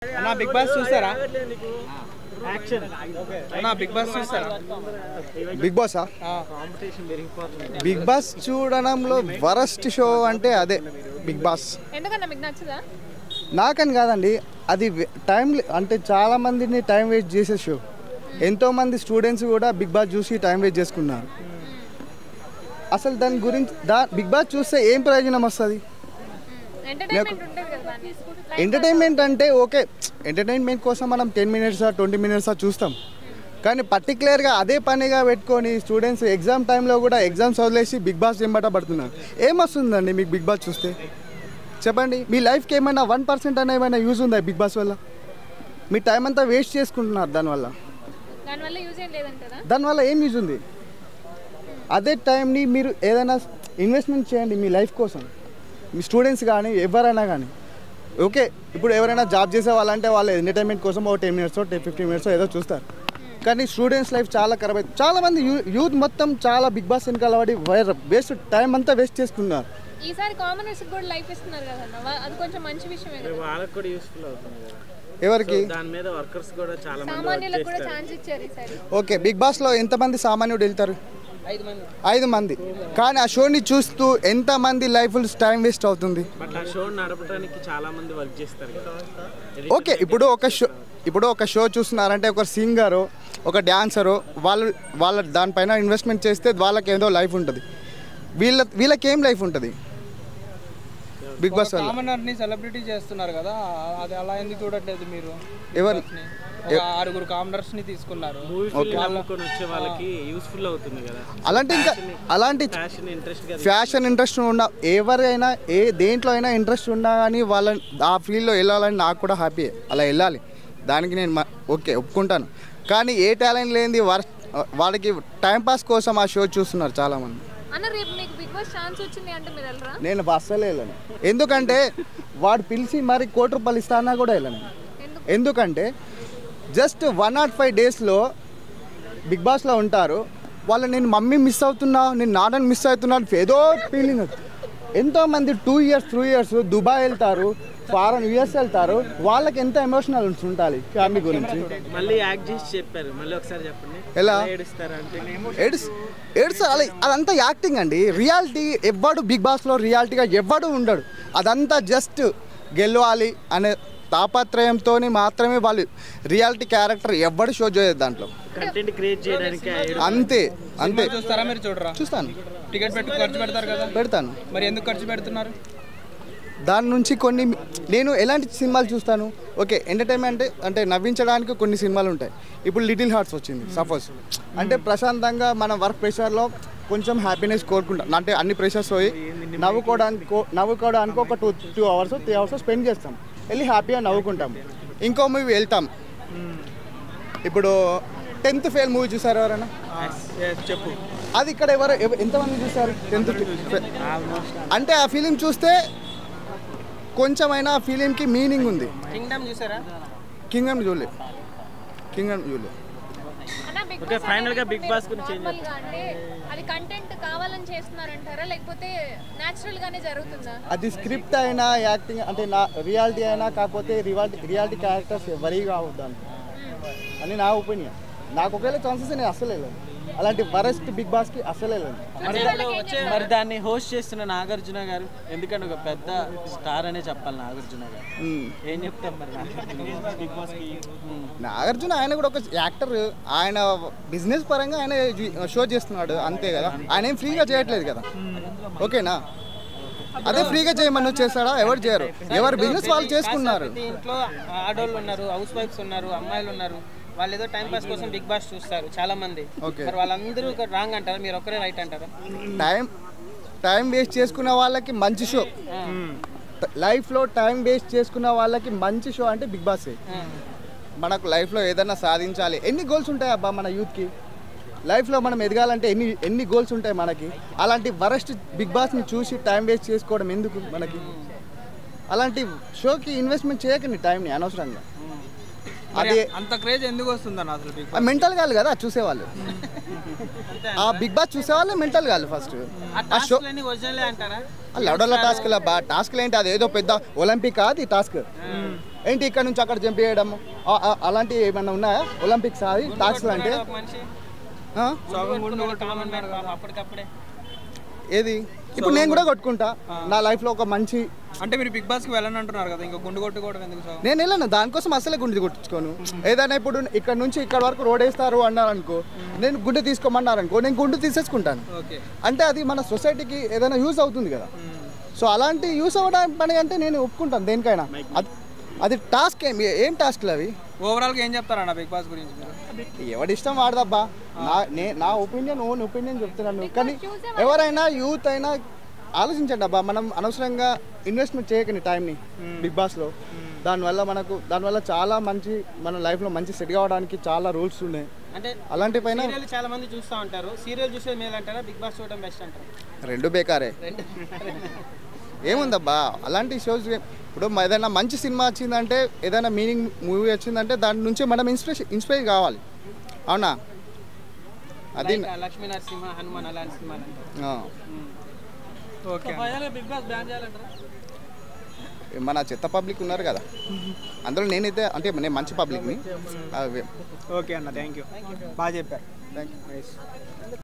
అన్నా Bigg Boss చూస్తారా? Action అన్నా బిగ్ బాస్ చూస్తారా? బిగ్ బాసా? బిగ్ బాస్ చూడడంలో వరస్ట్ షో అంటే అదే బిగ్ బాస్. ఎందుకన్నా మీకు నచ్చదా? నాకని కాదండి, అది టైం అంటే చాలా మందిని టైం వేస్ట్ చేసే షో. ఎంతోమంది స్టూడెంట్స్ కూడా బిగ్ బాస్ చూసి టైం వేస్ట్ చేసుకున్నారు. అసలు దాని గురించి బిగ్ బాస్ చూస్తే ఏం ప్రయోజనం వస్తుంది? ఎంటర్టైన్మెంట్ అంటే ఓకే, ఎంటర్టైన్మెంట్ కోసం మనం 10 minutes 20 minutes చూస్తాం. కానీ పర్టికులర్గా అదే పనిగా పెట్టుకొని స్టూడెంట్స్ ఎగ్జామ్ టైంలో కూడా ఎగ్జామ్స్ వదిలేసి బిగ్ బాస్ వెంబట పడుతున్నారు. ఏమొస్తుందండి మీకు బిగ్ బాస్ చూస్తే? చెప్పండి, మీ లైఫ్కి ఏమైనా 1% అనే ఏమైనా యూజ్ ఉందా బిగ్ బాస్ వల్ల? మీ టైం అంతా వేస్ట్ చేసుకుంటున్నారు దానివల్ల ఏం యూజ్ ఉంది? అదే టైంని మీరు ఏదైనా ఇన్వెస్ట్మెంట్ చేయండి మీ లైఫ్ కోసం. మీ స్టూడెంట్స్ కానీ ఎవరైనా కానీ ఓకే, ఇప్పుడు ఎవరైనా జాబ్ చేసే వాళ్ళంటే వాళ్ళు ఎంటర్టైన్మెంట్ కోసం ఒక 10 minutes 15 minutes ఏదో చూస్తారు. కానీ స్టూడెంట్స్ లైఫ్ చాలా ఖరాబ్ అవుతుంది. చాలామంది యూత్ మొత్తం చాలా బిగ్ బాస్ వెనకాల పడి వేస్ట్ టైం అంతా వేస్ట్ చేసుకున్నారు. ఈసారి కామనర్స్ కూడా లైఫ్ ఇస్తున్నారు కదా, అది కొంచెం మంచి విషయమే కదా, వాళ్ళకి కూడా యూస్ఫుల్ అవుతుంది కదా. ఎవరికి? దాని మీద వర్కర్స్ కూడా చాలా మంది సామాన్యులకు కూడా ఛాన్స్ ఇచ్చారు ఈసారి. ఓకే, బిగ్ బాస్లో ఎంతమంది సామాన్యుడు వెళ్తారు? 5 మంది. కానీ ఆ షోని చూస్తూ ఎంతమంది లైఫ్ టైం వేస్ట్ అవుతుంది. ఆ షో నడపడానికి చాలా మంది వర్క్ చేస్తారు కదా. ఓకే, ఇప్పుడు ఒక షో చూస్తున్నారంటే ఒక సింగరు, ఒక డ్యాన్సరు, వాళ్ళ దానిపైన ఇన్వెస్ట్మెంట్ చేస్తే వాళ్ళకి ఏదో లైఫ్ ఉంటుంది. వీళ్ళకేం లైఫ్ ఉంటుంది? బిగ్ బాస్ వల్ల కామనర్ని సెలబ్రిటీ చేస్తున్నారు కదా, అది అలా ఎందుకు చూడట్లేదు మీరు? ఎవరు? 6 కామనర్స్ ని తీసుకున్నారు. వచ్చే వాళ్ళకి యూస్ఫుల్ అవుతుంది కదా. అలాంటి ఫ్యాషన్ ఇంట్రెస్ట్ ఉన్న ఎవరైనా దేంట్లో అయినా ఇంట్రెస్ట్ ఉన్నా కానీ వాళ్ళ ఆ ఫీల్డ్లో వెళ్ళాలని నాకు కూడా హ్యాపీ. అలా వెళ్ళాలి, దానికి నేను ఓకే ఒప్పుకుంటాను. కానీ ఏ టాలెంట్ లేనిది వాళ్ళకి టైంపాస్ కోసం ఆ షో చూస్తున్నారు చాలామంది. నేను అస్సలు వెళ్ళను. ఎందుకంటే వాడు పిలిచి మరి ₹1 ఇస్తా అన్నా కూడా వెళ్ళను. ఎందుకంటే జస్ట్ 105 daysలో బిగ్ బాస్లో ఉంటారు వాళ్ళు. నేను మమ్మీ మిస్ అవుతున్నా, నేను నాన్నని మిస్ అవుతున్నాను ఏదో ఫీలింగ్. ఎంతోమంది 2 years 3 years దుబాయ్ వెళ్తారు, ఫారెన్ US వెళ్తారు. వాళ్ళకి ఎంత ఎమోషనల్ ఉండాలి ఫ్యామిలీ గురించి. మళ్ళీ యాక్ట్ చేసి చెప్పారు, మళ్ళీ ఒకసారి చెప్పండి. ఎలా ఏడుస్తారు? అదంతా యాక్టింగ్ అండి. రియాలిటీ ఎవ్వడు బిగ్ బాస్లో రియాలిటీగా ఎవ్వడు ఉండడు. అదంతా జస్ట్ గెలవాలి అనే తాపత్రయంతో మాత్రమే వాళ్ళు రియాలిటీ క్యారెక్టర్ ఎవ్వడు షో చేయదు దాంట్లో. కంటెంట్ క్రియేట్ చేయడానికి అంతే. చూస్తారా మీరు? చూడరా? చూస్తాను. టికెట్ పెట్టి ఖర్చు పెడతారు కదా. పెడతాను. మరి ఎందుకు ఖర్చు పెడుతున్నారు? దాని నుంచి కొన్ని నేను ఎలాంటి సినిమాలు చూస్తాను? ఓకే, ఎంటర్టైన్మెంట్ అంటే నవ్వించడానికి కొన్ని సినిమాలు ఉంటాయి. ఇప్పుడు లిటిల్ హార్ట్స్ వచ్చింది సపోజ్, అంటే ప్రశాంతంగా మన వర్క్ ప్రెషర్లో కొంచెం హ్యాపీనెస్ కోరుకుంటాం. అంటే అన్ని ప్రెషర్స్ పోయి నవ్వుకోవడానికి ఒక 2 hours 3 hours స్పెండ్ చేస్తాం. వెళ్ళి హ్యాపీగా నవ్వుకుంటాం. ఇంకో మూవీ వెళ్తాం. ఇప్పుడు 10th ఫెయిల్ మూవీ చూసారు ఎవరైనా? చెప్పు. అది ఇక్కడ ఎంతమంది చూసారు 10th ఫెయిల్? అంటే ఆ ఫిలిం చూస్తే కొంచెమైనా ఆ ఫిలింకి మీనింగ్ ఉంది. కింగ్డమ్ చూసారా? కింగ్డమ్ చూడలే. ఓకే, ఫైనల్ గా బిగ్ బాస్ గురించి అంటే అది కంటెంట్ కావాలని చేస్తున్నారంటారా లేకపోతే నేచురల్ గానే జరుగుతుందా? అది స్క్రిప్ట్ అయినా యాక్టింగ్ అంటే రియాలిటీ అయినా, కాకపోతే రియాలిటీ క్యారెక్టర్స్ ఎవరిగా అవుతాను అని నా ఒపీనియన్. నాకు ఒకవేళ ఛాన్సెస్ నేను అస్సలు వెళ్ళను. అలాంటి వరస్ట్ బిగ్ బాస్కి అస్సలు వెళ్ళను. మరి దాన్ని హోస్ట్ చేస్తున్న నాగార్జున గారు, ఎందుకంటే ఒక పెద్ద స్టార్ అనే చెప్పాలి నాగార్జున గారు, ఏం చెప్తాం మరి బిగ్ బాస్కి? నాగార్జున ఆయన కూడా ఒక యాక్టర్. ఆయన బిజినెస్ పరంగా ఆయన షో చేస్తున్నాడు అంతే కదా. ఆయన ఏం ఫ్రీగా చేయట్లేదు కదా. ఓకేనా? అదే ఫ్రీగా చేయమని చేస్తాడా? ఎవరు చేయరు. ఎవరు బిజినెస్ వాళ్ళు చేసుకున్నారు. ఇంట్లో ఆడోళ్ళు ఉన్నారు, హౌస్ వైఫ్స్ ఉన్నారు, అమ్మాయిలు ఉన్నారు. వాళ్ళు ఏదో టైం పాస్ కోసం బిగ్ బాస్ చూస్తారు చాలా మంది. మరి వాళ్ళందరూ రాంగ్ అంటారా? మీరు ఒక్కరే రైట్ అంటారా? టైం వేస్ట్ చేసుకున్న వాళ్ళకి మంచి షో. లైఫ్లో టైం వేస్ట్ చేసుకున్న వాళ్ళకి మంచి షో అంటే బిగ్ బాసే. మనకు లైఫ్లో ఏదైనా సాధించాలి, ఎన్ని గోల్స్ ఉంటాయి అబ్బా మన యూత్కి? లైఫ్లో మనం ఎదగాలంటే ఎన్ని గోల్స్ ఉంటాయి మనకి. అలాంటి వరస్ట్ బిగ్ బాస్ని చూసి టైం వేస్ట్ చేసుకోవడం ఎందుకు మనకి? అలాంటి షోకి ఇన్వెస్ట్మెంట్ చేయకండి టైంని అనవసరంగా. అది అంత క్రేజ్ ఎందుకు వస్తుందన్న అసలు బిగ్ బాస్? మెంటల్ కాదు కదా చూసేవాళ్ళు. ఆ బిగ్ బాస్ చూసేవాళ్ళు మెంటల్ కాదు ఫస్ట్. ఆ షో ఒరిజినలే అంటారా? లౌడర్ల టాస్క్ల టాస్క్లు ఏంటి, అది ఏదో పెద్ద ఒలింపిక్ అది టాస్క్ ఏంటి ఇక్కడ నుంచి అక్కడ జంప్ చేయడం అలాంటివి ఏమన్నా ఉన్నాయా? ఒలింపిక్స్ అది టాస్క్లు అంటే ఒక మనిషి ఆ? కామన్ మ్యాన్ అప్పటికప్పుడే. ఏది ఇప్పుడు నేను కూడా కొట్టుకుంటా నా లైఫ్లో ఒక మంచి. అంటే మీరు బిగ్ బాస్కి వెళ్ళని అంటున్నారు కదా, ఇంకా గుండు కొట్టుకోవడం ఎందుకు సార్? నేను వెళ్ళను దానికోసం అసలే గుండె కొట్టించుకోను. ఏదైనా ఇప్పుడు ఇక్కడ నుంచి ఇక్కడ వరకు రోడ్ వేస్తారు అన్నారు అనుకో, నేను గుండె తీసుకోమన్నారు అనుకో, నేను గుండె తీసేసుకుంటాను. ఓకే. అంటే అది మన సొసైటీకి ఏదైనా యూజ్ అవుతుంది కదా. సో అలాంటి యూస్ అవ్వడానికి పని అంటే నేను ఒప్పుకుంటాను దేనికైనా. అది టాస్క్ ఏం టాస్క్లు అవి? ఓవరాల్గా ఏం చెప్తారన్న బిగ్ బాస్ గురించి మీరు? ఎవడి ఇష్టం వాడదబ్బా. నా ఒపీనియన్ ఓన్ ఒపీనియన్ చెప్తున్నాను. కానీ ఎవరైనా యూత్ అయినా ఆలోచించండి అబ్బా, మనం అనవసరంగా ఇన్వెస్ట్మెంట్ చేయకండి టైంని బిగ్ బాస్లో. దానివల్ల చాలా మంచి మన లైఫ్లో మంచి సెట్ కావడానికి చాలా రూల్స్ ఉన్నాయి. అంటే అలాంటి పైన సీరియల్ చాలా మంది చూస్తూ ఉంటారు. సీరియల్ చూసేది మేలు అంటారా, బిగ్ బాస్ చూడడం బెస్ట్ అంటారా? రెండు బేకారే. ఏముందబ్బా అలాంటి షోస్. ఇప్పుడు ఏదైనా మంచి సినిమా వచ్చిందంటే, ఏదైనా మీనింగ్ మూవీ వచ్చిందంటే దాని నుంచి మనం ఇన్స్పైర్ కావాలి. అవునా? అది లక్ష్మీ నరసింహ, హనుమాన్ అలాంటి సినిమాలు అంటారు. ఓకే. బిగ్ బాస్ బ్యాన్ చేయాలంటారా? మన చెత్త పబ్లిక్ ఉన్నారు కదా, అందులో నేనైతే అంటే నేను మంచి పబ్లిక్ని. ఓకే అన్న, థ్యాంక్ యూ, బాగా చెప్పారు. Thank you.